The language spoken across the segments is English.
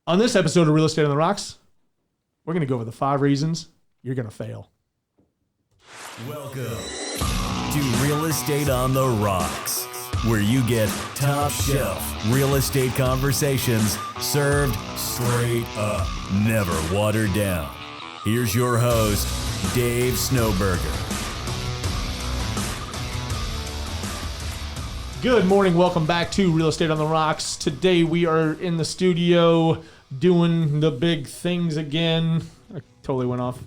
On this episode of Real Estate on the Rocks, we're going to go over the 5 reasons you're going to fail. Welcome to Real Estate on the Rocks, where you get top shelf real estate conversations served straight up, never watered down. Here's your host, Dave Snowberger. Good morning. Welcome back to Real Estate on the Rocks. Today we are in the studio doing the big things again. I totally went off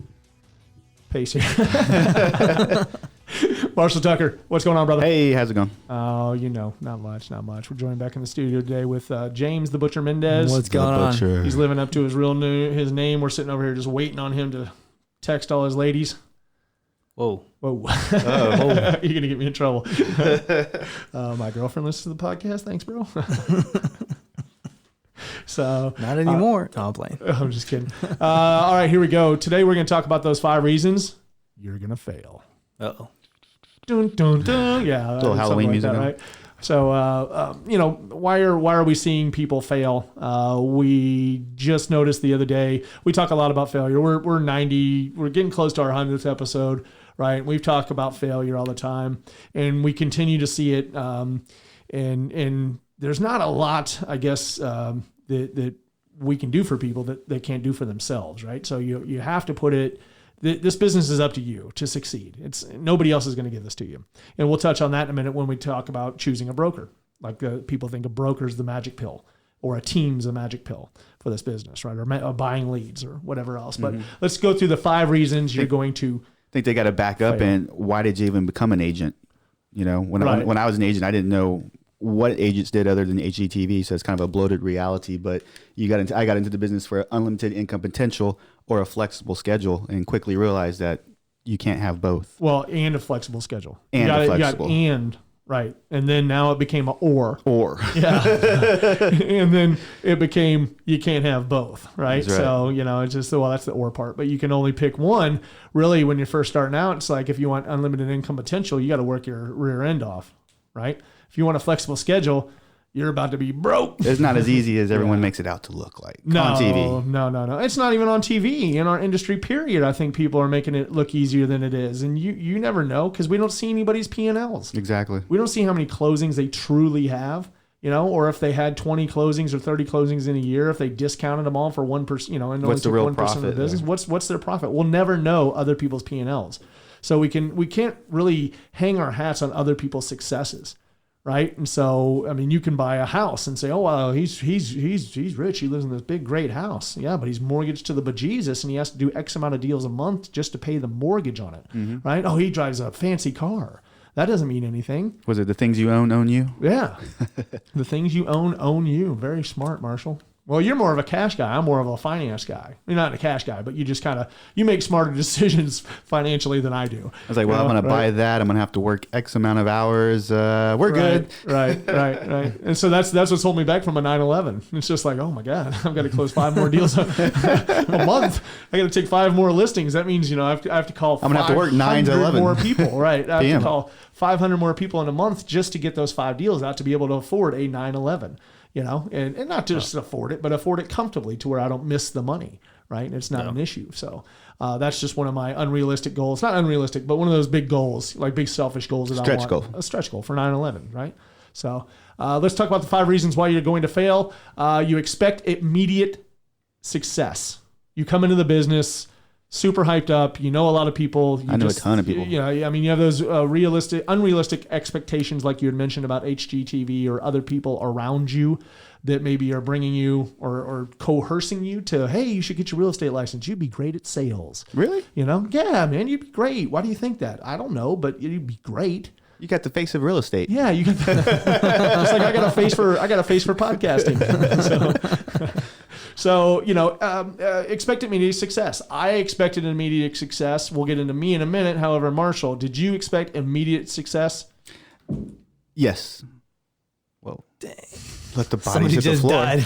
pace here. Marshall Tucker, what's going on, brother? Hey, how's it going? Oh, not much. We're joined back in the studio today with James the Butcher Mendez. What's going on? He's living up to his his name. We're sitting over here just waiting on him to text all his ladies. Whoa. Whoa. You're going to get me in trouble. My girlfriend listens to the podcast. Thanks, bro. So Not anymore. No, I'm playing. I'm just kidding. All right, here we go. Today we're going to talk about those 5 reasons you're going to fail. Uh-oh. Dun, dun, dun. Yeah. Little Halloween like music. That, right? So, why are we seeing people fail? We just noticed the other day, we talk a lot about failure. We're getting close to our 100th episode, right? We've talked about failure all the time, and we continue to see it. And there's not a lot, I guess, that we can do for people that they can't do for themselves, right? So you have to put it. This business is up to you to succeed. It's nobody else is going to give this to you. And we'll touch on that in a minute when we talk about choosing a broker. Like people think a broker's the magic pill or a team's the magic pill for this business, right? Or buying leads or whatever else. But let's go through the 5 reasons you're going to I think they got to back up and why did you even become an agent? When I was an agent, I didn't know what agents did other than HGTV, so it's kind of a bloated reality. But I got into the business for unlimited income potential or a flexible schedule, and quickly realized that you can't have both. Well, and a flexible schedule. And right, and then now it became a or. Yeah, and then it became you can't have both, right? That's right. So it's just that's the or part, but you can only pick one. Really, when you're first starting out, it's like if you want unlimited income potential, you got to work your rear end off, right? If you want a flexible schedule, you're about to be broke. It's not as easy as everyone makes it out to look like on TV. No. It's not even on TV. In our industry, period, I think people are making it look easier than it is. And you never know because we don't see anybody's P&Ls. Exactly. We don't see how many closings they truly have, or if they had 20 closings or 30 closings in a year, if they discounted them all for 1%, and what's the real 1% profit of the business, there? what's their profit? We'll never know other people's P&Ls. So we can't really hang our hats on other people's successes. Right. And so, you can buy a house and say, oh, well, he's rich. He lives in this big, great house. Yeah. But he's mortgaged to the bejesus and he has to do X amount of deals a month just to pay the mortgage on it. Mm-hmm. Right. Oh, he drives a fancy car. That doesn't mean anything. Was it the things you own you? Yeah. The things you own you. Very smart, Marshall. Well, you're more of a cash guy. I'm more of a finance guy. You're not a cash guy, but you just you make smarter decisions financially than I do. I was like, well, I'm going to buy that. I'm going to have to work X amount of hours. We're good. Right. And so that's what's holding me back from a 9/11. It's just like, oh my God, I've got to close 5 more deals a month. I got to take 5 more listings. That means, I have to call I'm going to have to work 9 to 11 more people. Right. I have to call 500 more people in a month just to get those 5 deals out to be able to afford a 9/11. And not just afford it, but afford it comfortably to where I don't miss the money, right? And it's not an issue. So that's just one of my unrealistic goals. Not unrealistic, but one of those big goals, like big selfish goals that I want. A stretch goal for 9/11, right? So let's talk about the 5 reasons why you're going to fail. You expect immediate success. You come into the business super hyped up. A lot of people. I know a ton of people. You have those unrealistic expectations like you had mentioned about HGTV or other people around you that maybe are bringing you or coercing you to, hey, you should get your real estate license. You'd be great at sales. Really? Yeah, man, you'd be great. Why do you think that? I don't know, but you'd be great. You got the face of real estate. Yeah, you got. It's like I got a face for podcasting. So expect immediate success. I expected immediate success. We'll get into me in a minute. However, Marshall, did you expect immediate success? Yes. Whoa. Dang. Let the body Somebody hit the just floor. died.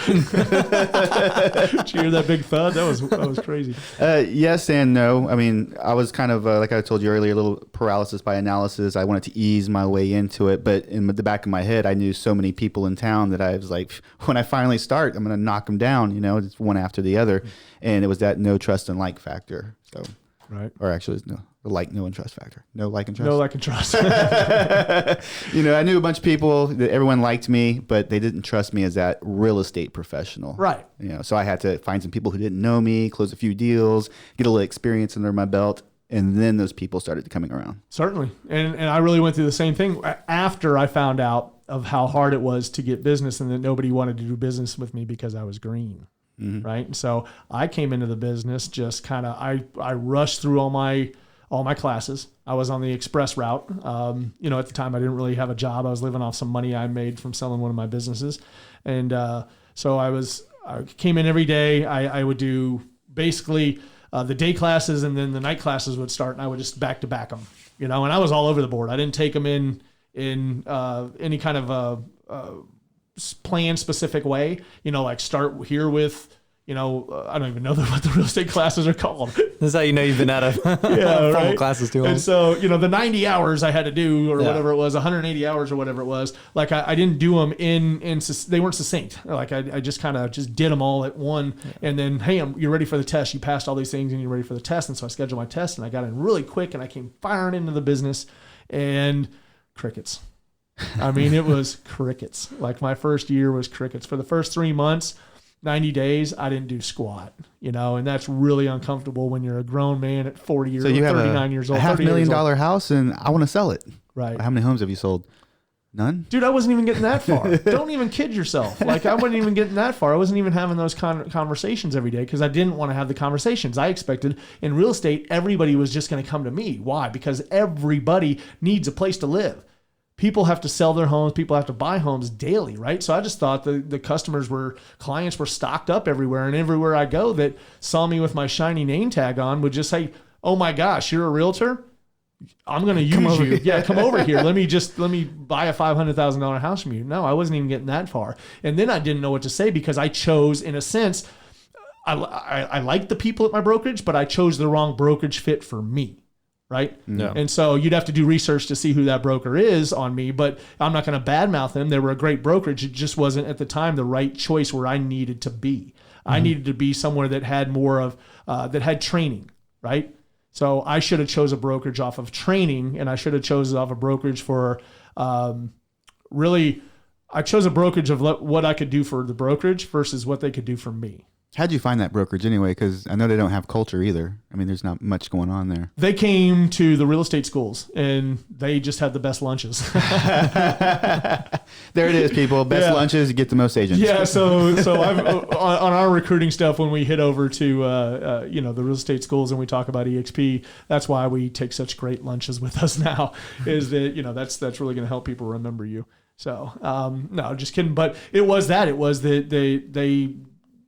Did you hear that big thud? That was crazy. Yes and no. I mean, I was kind of, like I told you earlier, a little paralysis by analysis. I wanted to ease my way into it. But in the back of my head, I knew so many people in town that I was like, when I finally start, I'm going to knock them down, it's one after the other. And it was that no trust and like factor. So, Right. or actually, it's no like, no and trust factor. No like and trust. No like and trust. I knew a bunch of people that everyone liked me, but they didn't trust me as that real estate professional. Right. So I had to find some people who didn't know me, close a few deals, get a little experience under my belt, and then those people started coming around. Certainly. And I really went through the same thing after I found out of how hard it was to get business and that nobody wanted to do business with me because I was green. Mm-hmm. Right. And so I came into the business just kind of, I rushed through all my classes. I was on the express route. At the time I didn't really have a job. I was living off some money I made from selling one of my businesses. And so I came in every day. I would do basically the day classes, and then the night classes would start, and I would just back to back them, and I was all over the board. I didn't take them in any kind of plan specific way, like start here with, I don't even know what the real estate classes are called. This is how you know you've been out of formal right? classes too long. And so, the 90 hours I had to do or Yeah. whatever it was, 180 hours or whatever it was, like I didn't do them they weren't succinct. Like I just kind of just did them all at one. Yeah. And then, hey, you're ready for the test. You passed all these things and you're ready for the test. And so I scheduled my test and I got in really quick and I came firing into the business and crickets. I mean, it was crickets. Like my first year was crickets. For the first 3 months, 90 days, I didn't do squat, and that's really uncomfortable when you're a grown man at 40 years old, So you have 39 years old, a $500,000 30 house, and I want to sell it. Right. How many homes have you sold? None? Dude, I wasn't even getting that far. Don't even kid yourself. Like, I wasn't even getting that far. I wasn't even having those conversations every day because I didn't want to have the conversations. I expected in real estate, everybody was just going to come to me. Why? Because everybody needs a place to live. People have to sell their homes. People have to buy homes daily, right? So I just thought the clients were stocked up everywhere. And everywhere I go that saw me with my shiny name tag on would just say, oh my gosh, you're a realtor? I'm going to use you. Yeah, come over here. Let me buy a $500,000 house from you. No, I wasn't even getting that far. And then I didn't know what to say because I chose, in a sense, I liked the people at my brokerage, but I chose the wrong brokerage fit for me. Right. No. And so you'd have to do research to see who that broker is on me, but I'm not going to badmouth them. They were a great brokerage. It just wasn't at the time the right choice where I needed to be. Mm-hmm. I needed to be somewhere that had more of, that had training. Right. So I should have chose a brokerage off of training, and I should have chosen off a brokerage for, really, I chose a brokerage of what I could do for the brokerage versus what they could do for me. How'd you find that brokerage anyway? Because I know they don't have culture either. I mean, there's not much going on there. They came to the real estate schools and they just had the best lunches. There it is, people. Best lunches, you get the most agents. Yeah. So I've, on our recruiting stuff, when we hit over to, the real estate schools and we talk about EXP, that's why we take such great lunches with us now, is that, that's really going to help people remember you. So, no, just kidding. But it was that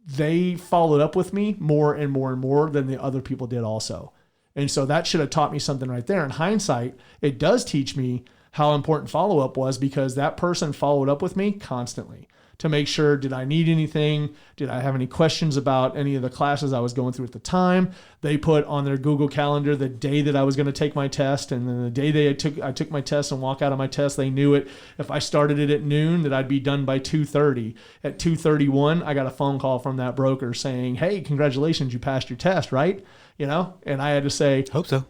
they followed up with me more and more and more than the other people did also. And so that should have taught me something right there. In hindsight, it does teach me how important follow-up was, because that person followed up with me constantly to make sure, did I need anything? Did I have any questions about any of the classes I was going through at the time? They put on their Google Calendar the day that I was going to take my test. And then the day I took my test and walk out of my test, they knew it. If I started it at noon, that I'd be done by 2:30. At 2:31, I got a phone call from that broker saying, hey, congratulations, you passed your test, right? And I had to say, hope so.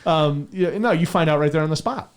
No, you find out right there on the spot.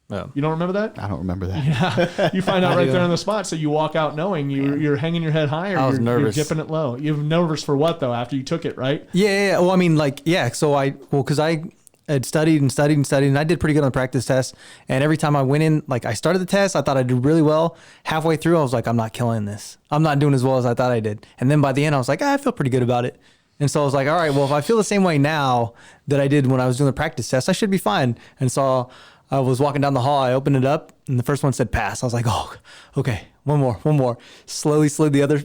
Oh. You don't remember that? I don't remember that. Yeah, you find out right there on the spot. So you walk out knowing you're hanging your head high, or I was nervous. You're dipping it low. You're nervous for what though? After you took it, right? Yeah. Well, I mean, because I had studied and studied and studied, and I did pretty good on the practice test. And every time I went in, I started the test, I thought I did really well. Halfway through, I was like, I'm not killing this. I'm not doing as well as I thought I did. And then by the end, I was like, I feel pretty good about it. And so I was like, all right, well, if I feel the same way now that I did when I was doing the practice test, I should be fine. And so I was walking down the hall, I opened it up, and the first one said pass. I was like, oh, okay, one more. Slowly slid the other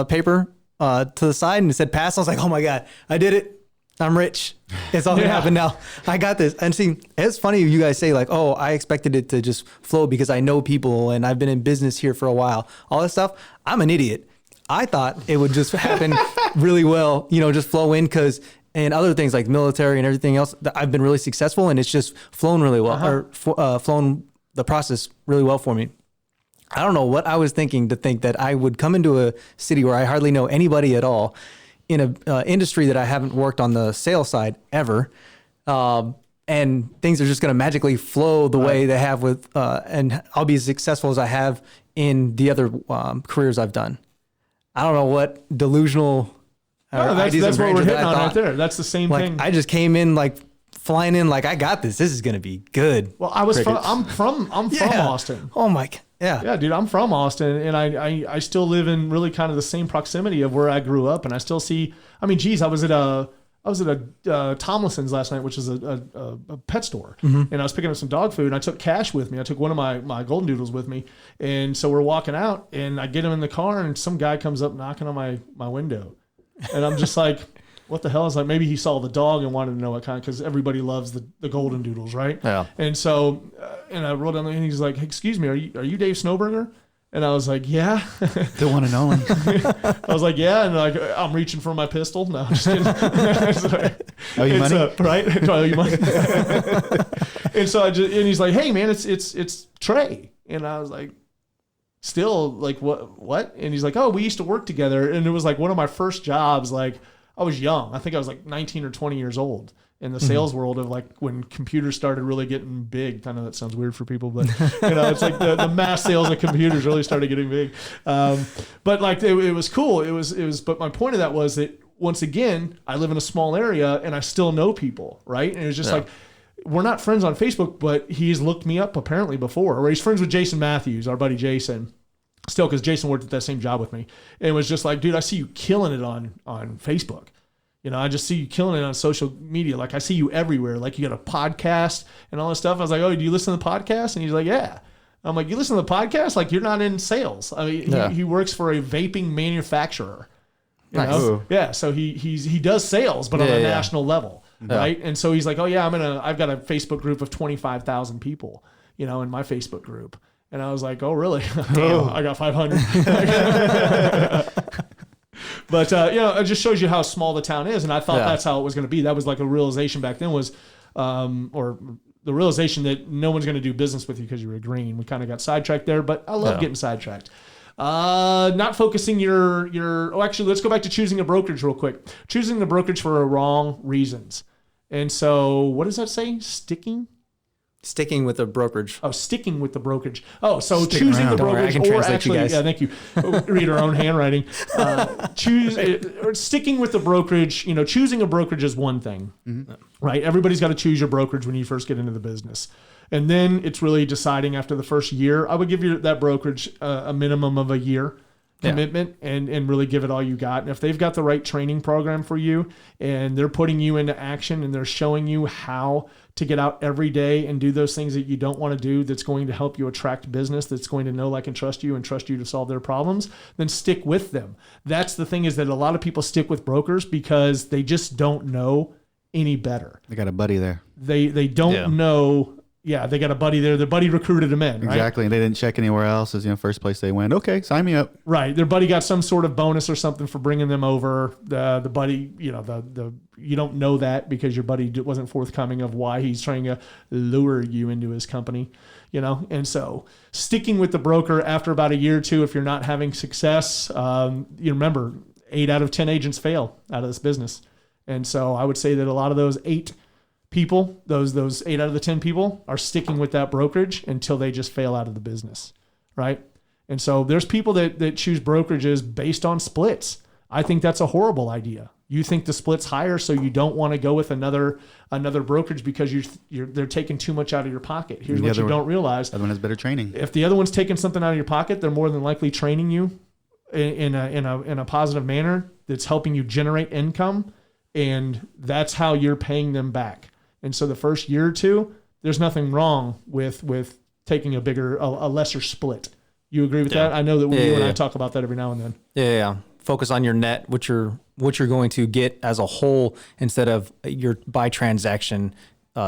paper to the side, and it said pass. I was like, oh my God, I did it. I'm rich. It's all gonna happen now. I got this. And see, it's funny you guys say like, oh, I expected it to just flow because I know people and I've been in business here for a while. All this stuff. I'm an idiot. I thought it would just happen really well, just flow in and other things like military and everything else, I've been really successful and it's just flown really well flown the process really well for me. I don't know what I was thinking to think that I would come into a city where I hardly know anybody at all in a industry that I haven't worked on the sales side ever. And things are just going to magically flow the way they have with, and I'll be as successful as I have in the other careers I've done. I don't know what delusional that's what we're hitting on right there. That's the same thing. I just came in like flying in like I got this. This is going to be good. Well, I'm from Austin. Oh my God. Yeah, dude, I'm from Austin, and I still live in really kind of the same proximity of where I grew up, and I still see. I mean, geez, I was at a Tomlinson's last night, which is a pet store, and I was picking up some dog food, and I took cash with me. I took one of my golden doodles with me, and so we're walking out, and I get him in the car, and some guy comes up knocking on my window, and I'm just like, what the hell? Is like, maybe he saw the dog and wanted to know what kind, because everybody loves the golden doodles, right? Yeah. And so, and I rolled down there, and he's like, hey, excuse me, are you Dave Snowberger? And I was like, yeah. The one and only. I was like, yeah. And like, I'm reaching for my pistol. No, I'm just kidding. Oh, you money? Right? Oh, you money? And so and he's like, hey man, it's Trey. And I was like, still like, what? And he's like, oh, we used to work together. And it was like one of my first jobs. Like I was young. I think I was like 19 or 20 years old in the sales world of like when computers started really getting big. I know that sounds weird for people, but it's like the mass sales of computers really started getting big. But like it was cool. It was, but my point of that was that once again, I live in a small area and I still know people. Right. And it was just like, we're not friends on Facebook, but he's looked me up apparently before, or he's friends with Jason Matthews, our buddy Jason. Still, because Jason worked at that same job with me. And it was just like, dude, I see you killing it on Facebook. I just see you killing it on social media. Like I see you everywhere. Like you got a podcast and all this stuff. I was like, oh, do you listen to the podcast? And he's like, yeah. I'm like, you listen to the podcast? Like you're not in sales. I mean, he works for a vaping manufacturer. You know? Yeah. So he does sales, but on a national level. Right. And so he's like, oh yeah, I've got a Facebook group of 25,000 people, in my Facebook group. And I was like, oh really? Damn, I got 500. But it just shows you how small the town is, and I thought that's how it was going to be. That was like a realization back then was, or the realization that no one's going to do business with you because you were green. We kind of got sidetracked there, but I love getting sidetracked. Not focusing actually, let's go back to choosing a brokerage real quick. Choosing the brokerage for the wrong reasons. And so, what does that say? Sticking with the brokerage. Oh, sticking with the brokerage. Oh, so choosing the brokerage, or actually, thank you. Read our own handwriting. Sticking with the brokerage. Choosing a brokerage is one thing, right? Everybody's got to choose your brokerage when you first get into the business, and then it's really deciding after the first year. I would give you that brokerage a minimum of a year commitment and really give it all you got. And if they've got the right training program for you and they're putting you into action and they're showing you how to get out every day and do those things that you don't want to do, that's going to help you attract business, that's going to know, like, and trust you to solve their problems, then stick with them. That's the thing, is that a lot of people stick with brokers because they just don't know any better. They got a buddy there. They don't know. Yeah, they got a buddy there. Their buddy recruited them in, right? Exactly. And they didn't check anywhere else. As first place they went. Okay, sign me up. Right. Their buddy got some sort of bonus or something for bringing them over. The buddy, you don't know that because your buddy wasn't forthcoming of why he's trying to lure you into his company, And so sticking with the broker after about a year or two, if you're not having success, you remember 8 out of 10 agents fail out of this business. And so I would say that a lot of those 8 people, those 8 out of the 10 people are sticking with that brokerage until they just fail out of the business, right? And so there's people that choose brokerages based on splits. I think that's a horrible idea. You think the split's higher, so you don't want to go with another brokerage because they're taking too much out of your pocket. Here's what you don't realize: the other one has better training. If the other one's taking something out of your pocket, they're more than likely training you in a positive manner that's helping you generate income, and that's how you're paying them back. And so the first year or two, there's nothing wrong with taking a lesser split. You agree with that? I know that you and I talk about that every now and then. Yeah. Focus on your net, what you're what you're going to get as a whole instead of your by transaction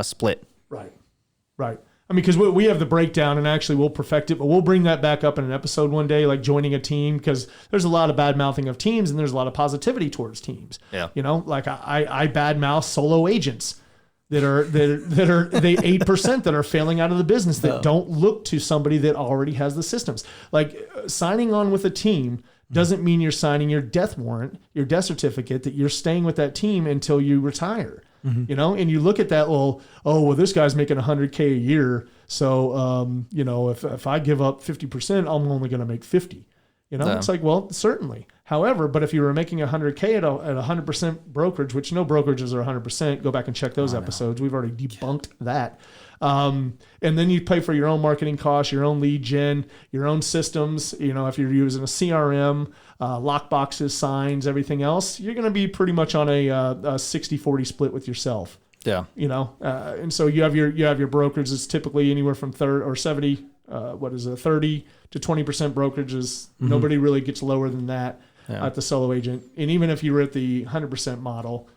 split. Right. I mean, because we have the breakdown, and actually we'll perfect it, but we'll bring that back up in an episode one day, like joining a team, because there's a lot of bad mouthing of teams, and there's a lot of positivity towards teams. Yeah. Like I bad mouth solo agents that are the 8% that are failing out of the business that don't look to somebody that already has the systems. Like signing on with a team doesn't mean you're signing your death warrant, your death certificate, that you're staying with that team until you retire. And you look at that, well, this guy's making $100K a year. So, if I give up 50%, I'm only going to make 50. It's like, well, certainly. However, but if you were making $100K at 100% brokerage, which no brokerages are 100%, go back and check those episodes. We've already debunked that. And then you pay for your own marketing costs, your own lead gen, your own systems. If you're using a CRM, lock boxes, signs, everything else, you're going to be pretty much on a 60-40 split with yourself. Yeah. And so you have your brokerage is typically anywhere from 30 to 20% brokerages. Nobody really gets lower than that at the solo agent. And even if you were at the 100% model,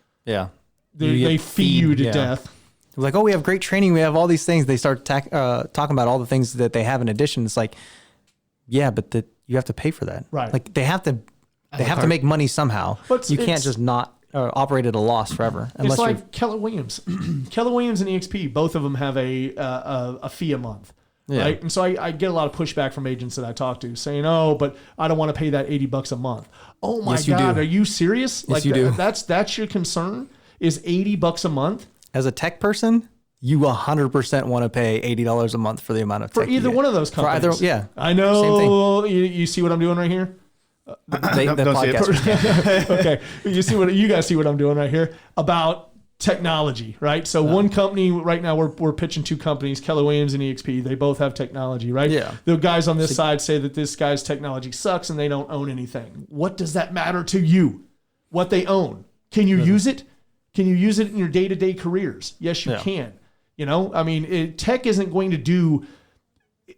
they feed you to death. Like, we have great training. We have all these things. They start talking about all the things that they have in addition. It's like, but you have to pay for that. Right. Like they have to make money somehow. You can't just not operate at a loss forever. It's like Keller Williams. Keller Williams and EXP, both of them have a fee a month. Yeah. Right. And so I get a lot of pushback from agents that I talk to saying, but I don't want to pay that $80 a month. Oh my God. Are you serious? Yes, you do. That's your concern is $80 a month. As a tech person, you 100% want to pay $80 a month for the amount of tech for either one of those companies. I know. You see what I'm doing right here? The podcast. Okay. You guys see what I'm doing right here about technology, right? So one company right now, we're pitching two companies, Keller Williams and EXP. They both have technology, right? Yeah. The guys on this side say that this guy's technology sucks and they don't own anything. What does that matter to you? What they own? Can you use it? Can you use it in your day-to-day careers? Yes, you can. Tech isn't going to do,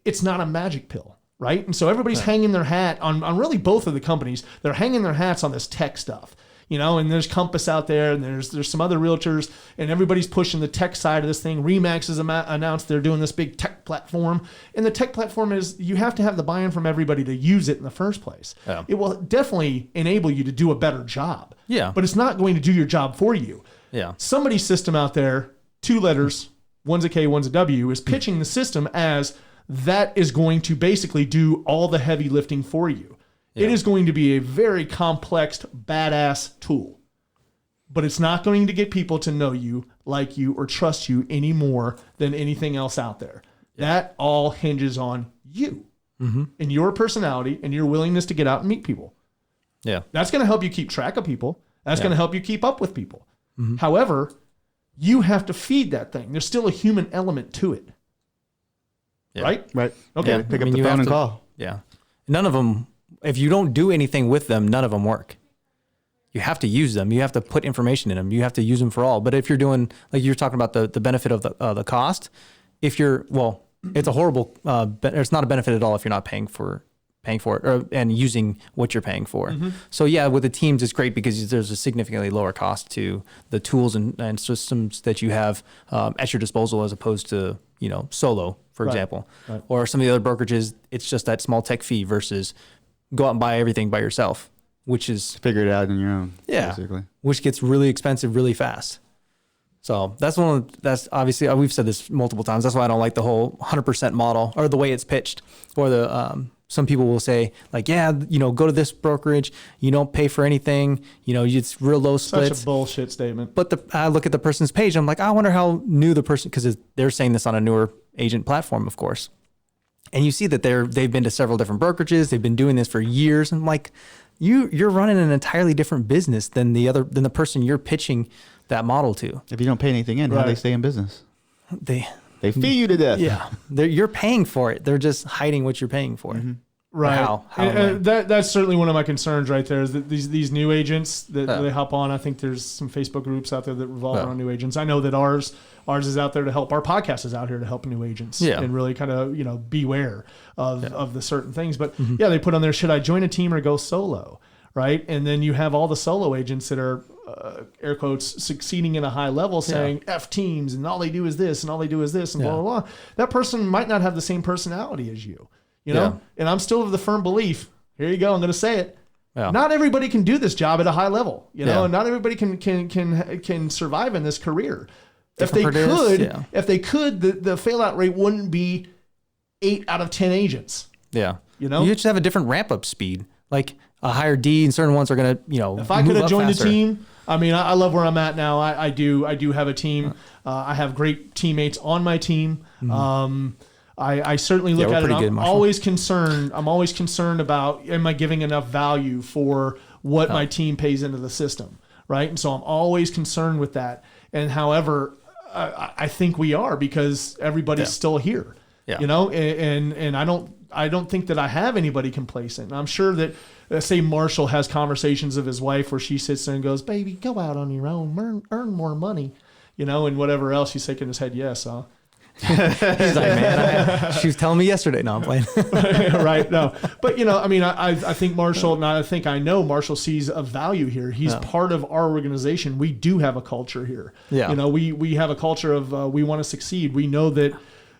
it's not a magic pill, right? And so everybody's hanging their hat on really both of the companies. They're hanging their hats on this tech stuff, and there's Compass out there and there's some other realtors and everybody's pushing the tech side of this thing. RE/MAX has announced they're doing this big tech platform. And the tech platform is, you have to have the buy-in from everybody to use it in the first place. Yeah. It will definitely enable you to do a better job. Yeah. But it's not going to do your job for you. Yeah. Somebody's system out there, 2 letters, one's a K, one's a W, is pitching the system as that is going to basically do all the heavy lifting for you. Yeah. It is going to be a very complex, badass tool. But it's not going to get people to know you, like you, or trust you any more than anything else out there. Yeah. That all hinges on you and your personality and your willingness to get out and meet people. Yeah. That's going to help you keep track of people. That's going to help you keep up with people. However, you have to feed that thing. There's still a human element to it. Yeah. Right? Okay. Yeah. Pick up the phone and call. Yeah. None of them, if you don't do anything with them, none of them work. You have to use them. You have to put information in them. You have to use them for all. But if you're doing, like you're talking about the benefit of the cost, it's a horrible, it's not a benefit at all if you're not paying for it and using what you're paying for. So with the teams, it's great because there's a significantly lower cost to the tools and systems that you have at your disposal as opposed to, solo, for example, or some of the other brokerages. It's just that small tech fee versus go out and buy everything by yourself, which is figure it out on your own. Yeah. Basically. Which gets really expensive really fast. So that's obviously, we've said this multiple times. That's why I don't like the whole 100% model or the way it's pitched, or some people will say like, go to this brokerage, you don't pay for anything, it's real low splits. Such a bullshit statement. But I look at the person's page, I'm like, I wonder how new the person, because they're saying this on a newer agent platform, of course. And you see that they've been to several different brokerages. They've been doing this for years. And I'm like, you're running an entirely different business than the person you're pitching that model to. If you don't pay anything in, how do they stay in business? They feed you to death. Yeah. You're paying for it. They're just hiding what you're paying for. Right. How that's certainly one of my concerns right there is that these new agents that they hop on. I think there's some Facebook groups out there that revolve around new agents. I know that ours is out there to help. Our podcast is out here to help new agents and really kind of beware of the certain things. But they put on there, should I join a team or go solo? right? And then you have all the solo agents that are air quotes succeeding in a high level saying F teams and all they do is this and all they do is this and blah, blah, blah. That person might not have the same personality as you, you know? And I'm still of the firm belief, here you go, I'm going to say it. Yeah. Not everybody can do this job at a high level, you know, and not everybody can survive in this career. If they could, the fail out rate wouldn't be 8 out of 10 agents. Yeah. You know, you just have a different ramp up speed, like a higher D, and certain ones are going to, you know, if I could have joined the team, I mean, I love where I'm at now. I do have a team. I have great teammates on my team. Mm-hmm. I certainly look at it. I'm always concerned about, am I giving enough value for what my team pays into the system, right? And so I'm always concerned with that. And however, I think we are, because everybody's still here, you know, and I don't think that I have anybody complacent. And I'm sure that, say Marshall has conversations of his wife where she sits there and goes, baby, go out on your own, earn more money, you know, and whatever else. He's shaking his head, yes, huh? He's like, man, she was telling me yesterday. No, I'm playing. Right. No, but you know, I mean, I think Marshall, and I know Marshall sees a value here. He's part of our organization. We do have a culture here. Yeah. You know, we have a culture of, we want to succeed. We know that,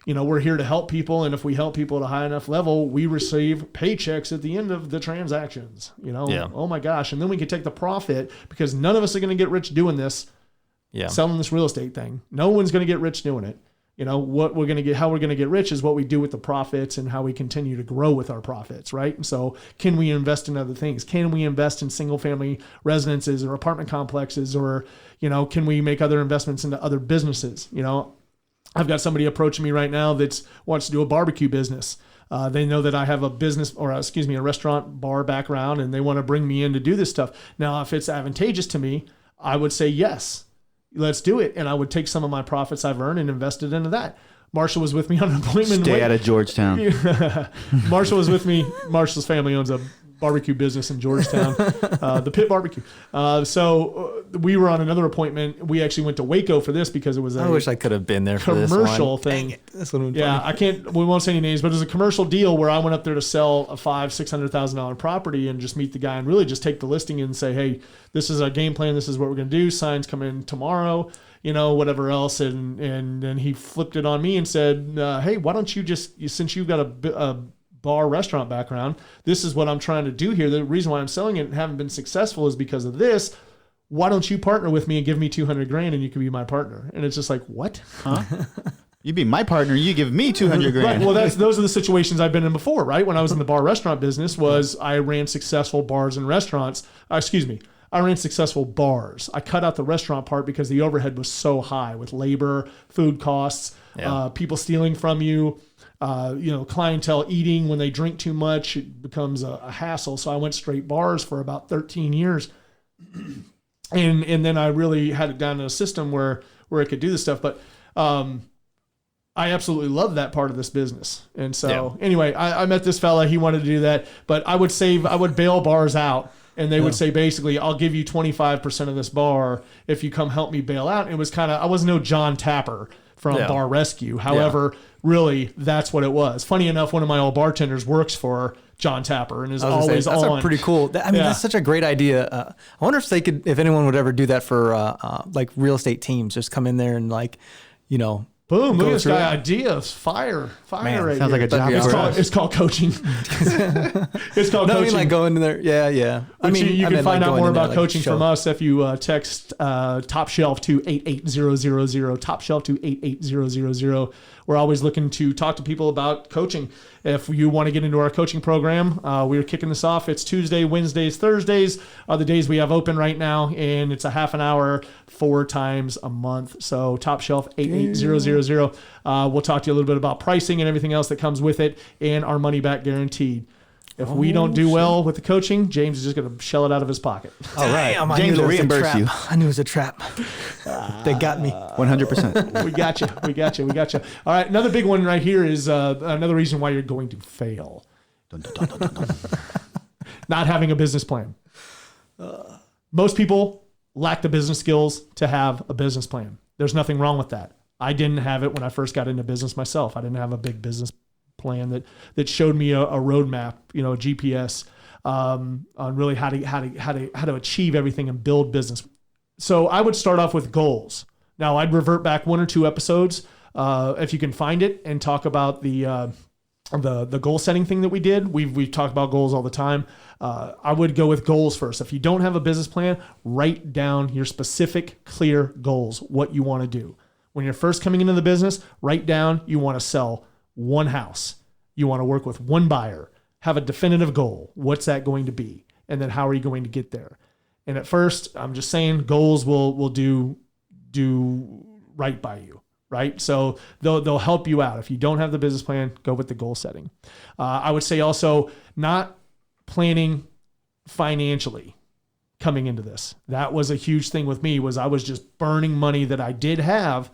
you know, we're here to help people. And if we help people at a high enough level, we receive paychecks at the end of the transactions, you know, oh my gosh. And then we can take the profit, because none of us are going to get rich doing this, selling this real estate thing. No one's going to get rich doing it. You know, what we're going to get, how we're going to get rich is what we do with the profits and how we continue to grow with our profits, right? And so can we invest in other things? Can we invest in single family residences or apartment complexes, or, you know, can we make other investments into other businesses? You know, I've got somebody approaching me right now that wants to do a barbecue business. They know that I have a business, or a restaurant bar background, and they want to bring me in to do this stuff. Now, if it's advantageous to me, I would say yes. Let's do it. And I would take some of my profits I've earned and invest it into that. Marshall was with me on an appointment. Stay out of Georgetown. Marshall was with me. Marshall's family owns a barbecue business in Georgetown, the Pit Barbecue. So we were on another appointment. We actually went to Waco for this because it was I wish I could have been there for this commercial one. thing. That's what I'm I can't, we won't say any names, but it was a commercial deal where I went up there to sell a $500,000-$600,000 property and just meet the guy and really just take the listing and say, hey, this is our game plan. This is what we're going to do. Signs come in tomorrow, you know, whatever else. And then he flipped it on me and said, hey, why don't you just, since you've got a bar restaurant background, this is what I'm trying to do here. The reason why I'm selling it and haven't been successful is because of this. Why don't you partner with me and give me $200,000 and you can be my partner? And it's just like, what? Huh? You be my partner, you give me $200,000. Right. Well, those are the situations I've been in before, right? When I was in the bar restaurant business, I ran successful bars and restaurants. I ran successful bars. I cut out the restaurant part because the overhead was so high with labor, food costs, people stealing from you. You know, clientele eating when they drink too much, it becomes a hassle. So I went straight bars for about 13 years. And then I really had it down in a system where I could do this stuff. But I absolutely love that part of this business. And so anyway, I met this fella, he wanted to do that, but I would bail bars out. And they would say, basically, I'll give you 25% of this bar if you come help me bail out. And it was I was no John Tapper from Bar Rescue. However, really, that's what it was. Funny enough, one of my old bartenders works for John Tapper and is always on. That's pretty cool. That's such a great idea. I wonder if anyone would ever do that for like real estate teams. Just come in there and boom, look at this guy. Ideas. Fire Man, right sounds here. Like a job. It's called coaching. It's called coaching. I mean, like going in there. Yeah. You can find out more about coaching from us if you text Top Shelf to 88000, Top Shelf to 88000. We're always looking to talk to people about coaching. If you want to get into our coaching program, we're kicking this off. It's Tuesday, Wednesdays, Thursdays are the days we have open right now, and it's a half an hour 4 times a month. So Top Shelf 88000. We'll talk to you a little bit about pricing and everything else that comes with it, and our money back guaranteed. If we don't do well with the coaching, James is just going to shell it out of his pocket. All right. James will reimburse you. I knew it was a trap. They got me. 100%. We got you. All right. Another big one right here is another reason why you're going to fail. Dun, dun, dun, dun, dun. Not having a business plan. Most people lack the business skills to have a business plan. There's nothing wrong with that. I didn't have it when I first got into business myself. I didn't have a big business plan that showed me a roadmap, a GPS. on really how to achieve everything and build business. So I would start off with goals. Now I'd revert back 1 or 2 episodes if you can find it and talk about the goal setting thing that we did. We've talked about goals all the time. I would go with goals first. If you don't have a business plan, write down your specific, clear goals, what you want to do. When you're first coming into the business, write down you want to sell 1 house. You want to work with 1 buyer. Have a definitive goal. What's that going to be? And then how are you going to get there? And at first, I'm just saying goals will do right by you. Right. So they'll help you out. If you don't have the business plan, go with the goal setting. I would say also not planning financially coming into this. That was a huge thing with me, was I was just burning money that I did have,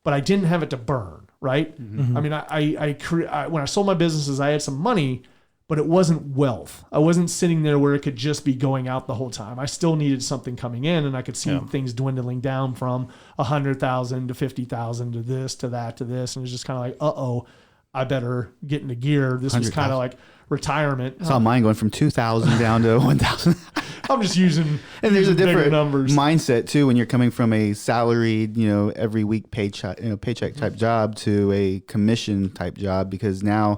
but I didn't have it to burn. Right. Mm-hmm. I mean, I when I sold my businesses, I had some money, but it wasn't wealth. I wasn't sitting there where it could just be going out the whole time. I still needed something coming in, and I could see things dwindling down from 100,000 to 50,000 to this, to that, to this. And it's just kind of like, I better get into gear. This was kind of like retirement. I saw mine going from 2,000 down to 1,000. I'm just using, and there's a different numbers. Mindset too when you're coming from a salaried, every week paycheck type job to a commission type job, because now,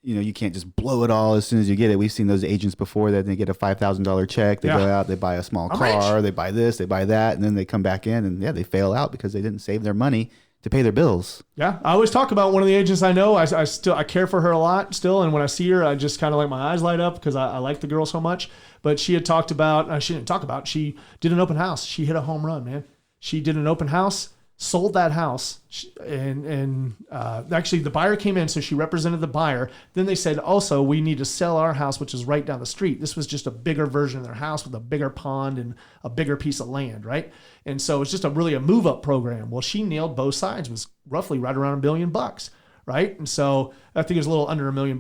you can't just blow it all as soon as you get it. We've seen those agents before that they get a $5,000 check. They go out, they buy a small car, they buy this, they buy that, and then they come back in and they fail out because they didn't save their money to pay their bills. Yeah. I always talk about one of the agents I know. I care for her a lot still. And when I see her, I just kind of like my eyes light up because I like the girl so much. But she had talked about, she did an open house. She hit a home run, man. She did an open house, sold that house, and actually the buyer came in, so she represented the buyer. Then they said, also, we need to sell our house, which is right down the street. This was just a bigger version of their house with a bigger pond and a bigger piece of land, right? And so it's just a move-up program. Well, she nailed both sides. It was roughly right around $1 million, right? And so I think it was a little under $1 million,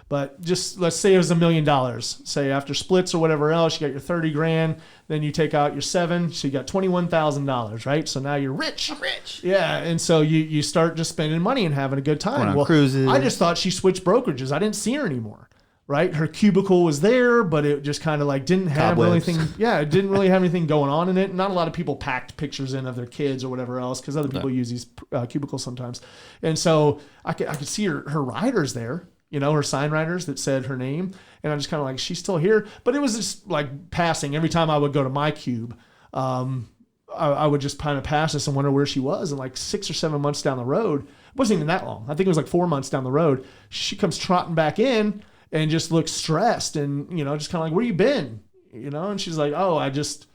but just let's say it was $1 million. Say after splits or whatever else, you got your 30 grand, then you take out your 7, so you got $21,000, right? So now you're rich. I'm rich. Yeah, and so you start just spending money and having a good time. Going on cruises. I just thought she switched brokerages. I didn't see her anymore, right? Her cubicle was there, but it just kind of like didn't have anything. Yeah, it didn't really have anything going on in it. Not a lot of people packed pictures in of their kids or whatever else, because other people use these cubicles sometimes. And so I could see her riders there, her sign riders that said her name. And I'm just kind of like, she's still here. But it was just like passing. Every time I would go to my cube, I would just kind of pass this and wonder where she was. And like 6 or 7 months down the road, it wasn't even that long. I think it was like 4 months down the road, she comes trotting back in and just looks stressed and, just kind of like, where you been? And she's like, oh, I just,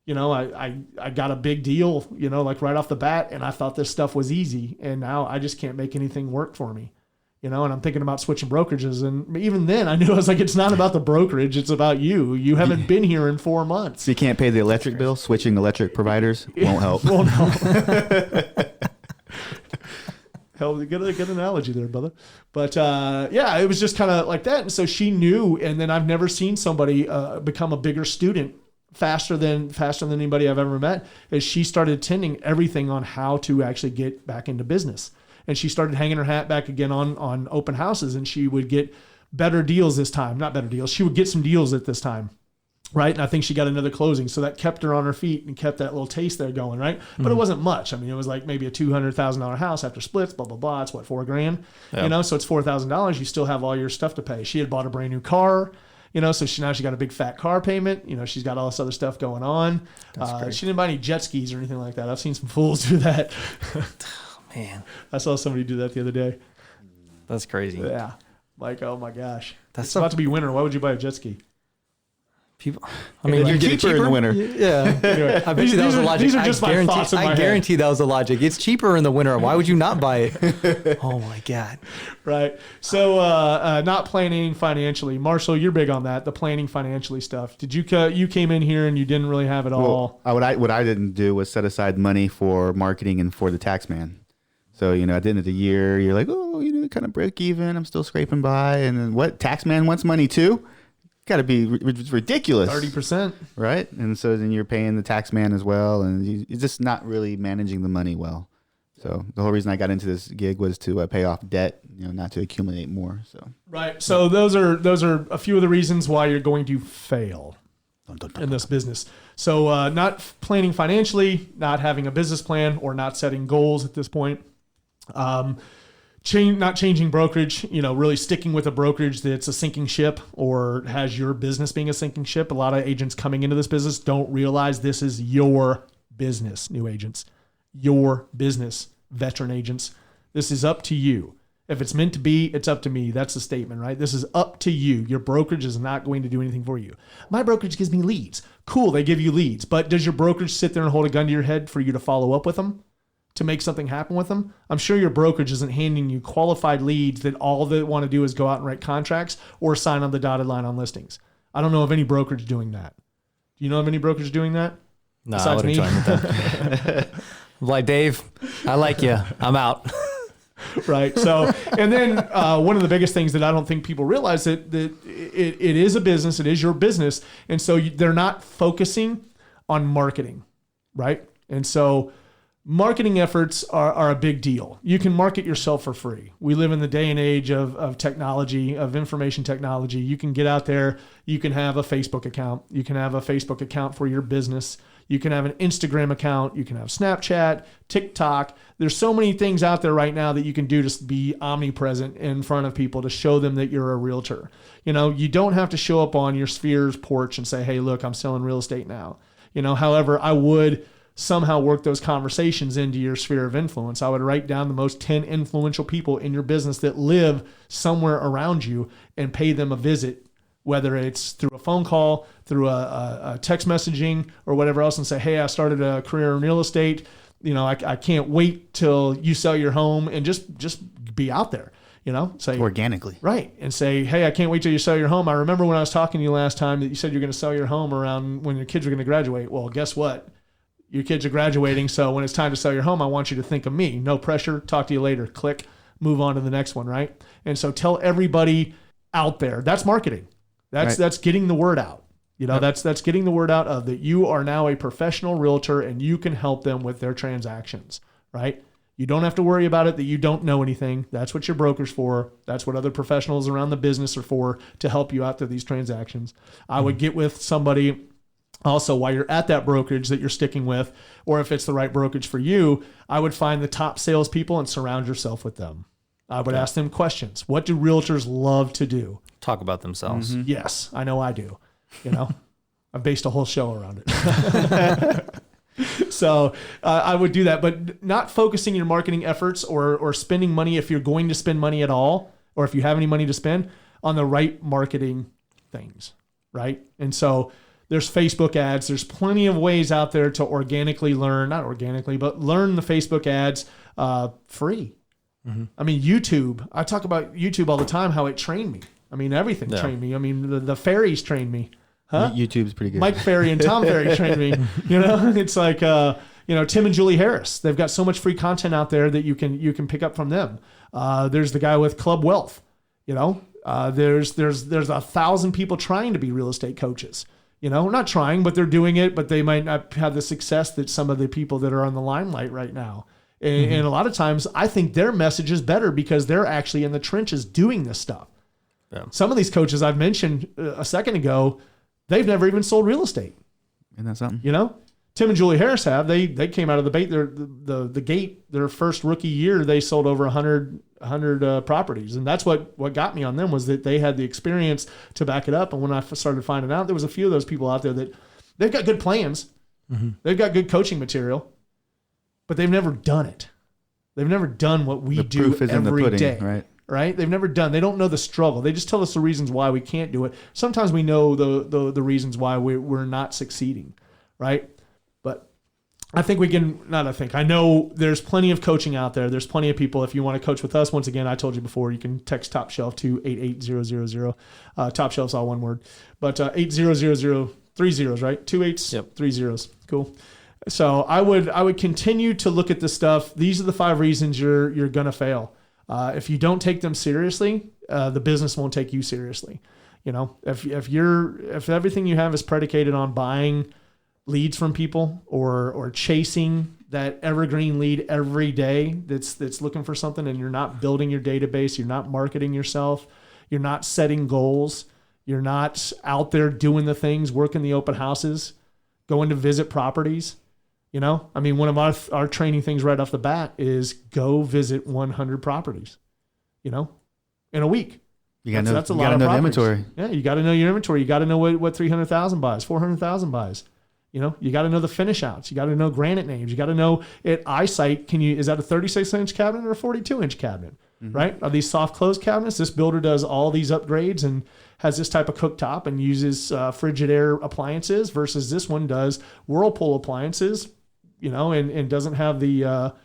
I got a big deal, like right off the bat. And I thought this stuff was easy. And now I just can't make anything work for me. And I'm thinking about switching brokerages. And even then I knew, I was like, it's not about the brokerage. It's about you. You haven't been here in 4 months. So you can't pay the electric bill. Switching electric providers won't help. Won't help. Hell, good analogy there, brother. But it was just kind of like that. And so she knew. And then I've never seen somebody become a bigger student faster than anybody I've ever met, as she started attending everything on how to actually get back into business. And she started hanging her hat back again on open houses, and she would get better deals this time. Not better deals. She would get some deals at this time. Right. And I think she got another closing. So that kept her on her feet and kept that little taste there going. Right. Mm-hmm. But it wasn't much. I mean, it was like maybe a $200,000 house after splits, blah, blah, blah. It's what, $4 grand, so it's $4,000. You still have all your stuff to pay. She had bought a brand new car, so now she got a big fat car payment. She's got all this other stuff going on. She didn't buy any jet skis or anything like that. I've seen some fools do that. Man, I saw somebody do that the other day. That's crazy. Yeah. Like, oh my gosh. It's about to be winter. Why would you buy a jet ski? People, you're cheaper in the winter. Yeah. Anyway, I bet you that was the logic. These are just my thoughts in my head. I guarantee that was the logic. It's cheaper in the winter. Why would you not buy it? Oh my God. Right. So, not planning financially. Marshall, you're big on that. The planning financially stuff. Did you came in here and you didn't really have it all? What I didn't do was set aside money for marketing and for the tax man. So, at the end of the year, you're like, oh, kind of break even. I'm still scraping by. And then what? Tax man wants money too? Got to be ridiculous. 30%. Right? And so then you're paying the tax man as well. And you're just not really managing the money well. So the whole reason I got into this gig was to pay off debt, not to accumulate more. So right. So those are a few of the reasons why you're going to fail in this business. So not planning financially, not having a business plan, or not setting goals at this point. Not changing brokerage, really sticking with a brokerage that's a sinking ship or has your business being a sinking ship. A lot of agents coming into this business don't realize this is your business, new agents. Your business, veteran agents. This is up to you. If it's meant to be, it's up to me. That's the statement, right? This is up to you. Your brokerage is not going to do anything for you. My brokerage gives me leads. Cool, they give you leads. But does your brokerage sit there and hold a gun to your head for you to follow up with them? To make something happen with them? I'm sure your brokerage isn't handing you qualified leads that all they want to do is go out and write contracts or sign on the dotted line on listings. I don't know of any brokerage doing that. Do you know of any brokerage doing that? No, I would have joined with them. Like, Dave, I like you. I'm out. Right. So, and then one of the biggest things that I don't think people realize that it is a business. It is your business. And so they're not focusing on marketing. Right. And so marketing efforts are a big deal. You can market yourself for free. We live in the day and age of technology, of information technology. You can get out there. You can have a Facebook account. You can have a Facebook account for your business. You can have an Instagram account. You can have Snapchat, TikTok. There's so many things out there right now that you can do to be omnipresent in front of people to show them that you're a realtor. You don't have to show up on your Sphere's porch and say, hey, look, I'm selling real estate now. However, I would somehow work those conversations into your sphere of influence. I would write down the most 10 influential people in your business that live somewhere around you and pay them a visit, whether it's through a phone call, through a text messaging or whatever else, and say, hey, I started a career in real estate. I can't wait till you sell your home, and just be out there, say organically. Right. And say, hey, I can't wait till you sell your home. I remember when I was talking to you last time that you said you're going to sell your home around when your kids are going to graduate. Well, guess what? Your kids are graduating. So when it's time to sell your home, I want you to think of me. No pressure. Talk to you later. Click, move on to the next one. Right. And so tell everybody out there, that's marketing. That's getting the word out. That's getting the word out of that you are now a professional realtor and you can help them with their transactions, right? You don't have to worry about it that you don't know anything. That's what your broker's for. That's what other professionals around the business are for, to help you out through these transactions. I would get with somebody also while you're at that brokerage that you're sticking with, or if it's the right brokerage for you, I would find the top salespeople and surround yourself with them. I would ask them questions. What do realtors love to do? Talk about themselves. Mm-hmm. Yes, I know I do. I've based a whole show around it. So I would do that, but not focusing your marketing efforts or spending money, if you're going to spend money at all, or if you have any money to spend, on the right marketing things, right? And so there's Facebook ads. There's plenty of ways out there to organically learn, not organically, but learn the Facebook ads free. Mm-hmm. I mean, YouTube, I talk about YouTube all the time, how it trained me. I mean, everything trained me. I mean, the fairies trained me. Huh? YouTube's pretty good. Mike Ferry and Tom Ferry trained me. It's like, Tim and Julie Harris. They've got so much free content out there that you can pick up from them. There's the guy with Club Wealth. There's 1,000 people trying to be real estate coaches. Not trying, but they're doing it, but they might not have the success that some of the people that are on the limelight right now. And a lot of times I think their message is better because they're actually in the trenches doing this stuff. Yeah. Some of these coaches I've mentioned a second ago, they've never even sold real estate. Isn't that something? Tim and Julie Harris have. They came out of the gate, their first rookie year, they sold over 100 properties. And that's what got me on them, was that they had the experience to back it up. And when I started finding out, there was a few of those people out there that they've got good plans. Mm-hmm. They've got good coaching material, but they've never done it. They've never done what we do every day. Right? They've never done. They don't know the struggle. They just tell us the reasons why we can't do it. Sometimes we know the reasons why we're not succeeding, right? But I know there's plenty of coaching out there. There's plenty of people. If you want to coach with us, once again, I told you before, you can text Top Shelf to 88000. Top Shelf's all one word. But 80003 zeros, right? 2 8s, yep. 3 zeros. Cool. So I would continue to look at this stuff. These are the 5 reasons you're going to fail. If you don't take them seriously, the business won't take you seriously. If everything you have is predicated on buying leads from people or chasing that evergreen lead every day that's looking for something, and you're not building your database, you're not marketing yourself, you're not setting goals, you're not out there doing the things, working the open houses, going to visit properties. You know, I mean, one of our training things right off the bat is go visit 100 properties, you know, in a week. You got to know, that's a you lot gotta of know the properties. inventory. Yeah, you got to know your inventory. You got to know what 300,000 buys, 400,000 buys. You know, you got to know the finish outs. You got to know granite names. You got to know at eyesight. Is that a 36-inch cabinet or a 42-inch cabinet? Mm-hmm. Right? Are these soft close cabinets? This builder does all these upgrades and has this type of cooktop and uses Frigidaire appliances versus this one does Whirlpool appliances, you know, and doesn't have the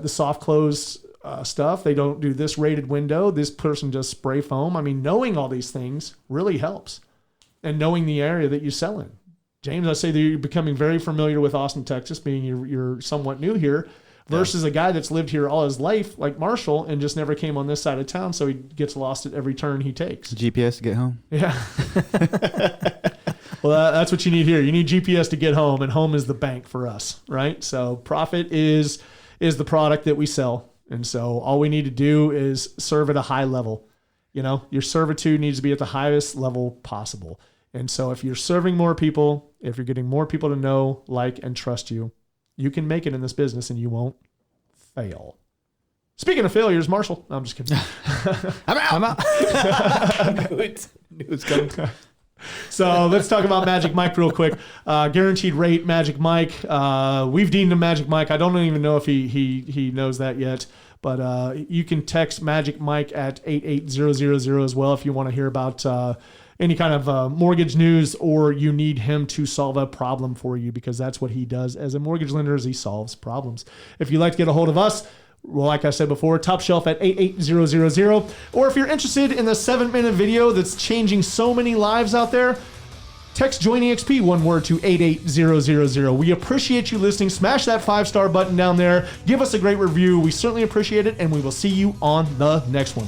soft close stuff. They don't do this rated window. This person does spray foam. I mean, knowing all these things really helps, and knowing the area that you sell in. James, I say that you're becoming very familiar with Austin, Texas, being you're somewhat new here, versus a guy that's lived here all his life, like Marshall, and just never came on this side of town, so he gets lost at every turn he takes. GPS to get home. Yeah. Well, that's what you need here. You need GPS to get home, and home is the bank for us, right? So profit is the product that we sell, and so all we need to do is serve at a high level. You know, your servitude needs to be at the highest level possible. And so if you're serving more people, if you're getting more people to know, like, and trust you, you can make it in this business and you won't fail. Speaking of failures, Marshall. No, I'm just kidding. I'm out. Knew it's coming. So let's talk about Magic Mike real quick. Guaranteed rate, Magic Mike. We've deemed him Magic Mike. I don't even know if he knows that yet. But you can text Magic Mike at 88000 as well if you want to hear about any kind of mortgage news, or you need him to solve a problem for you, because that's what he does as a mortgage lender, is he solves problems. If you'd like to get a hold of us, well, like I said before, top shelf at 88000. Or if you're interested in the 7-minute video that's changing so many lives out there, text Join EXP, one word, to 88000. We appreciate you listening. Smash that 5-star button down there. Give us a great review. We certainly appreciate it, and we will see you on the next one.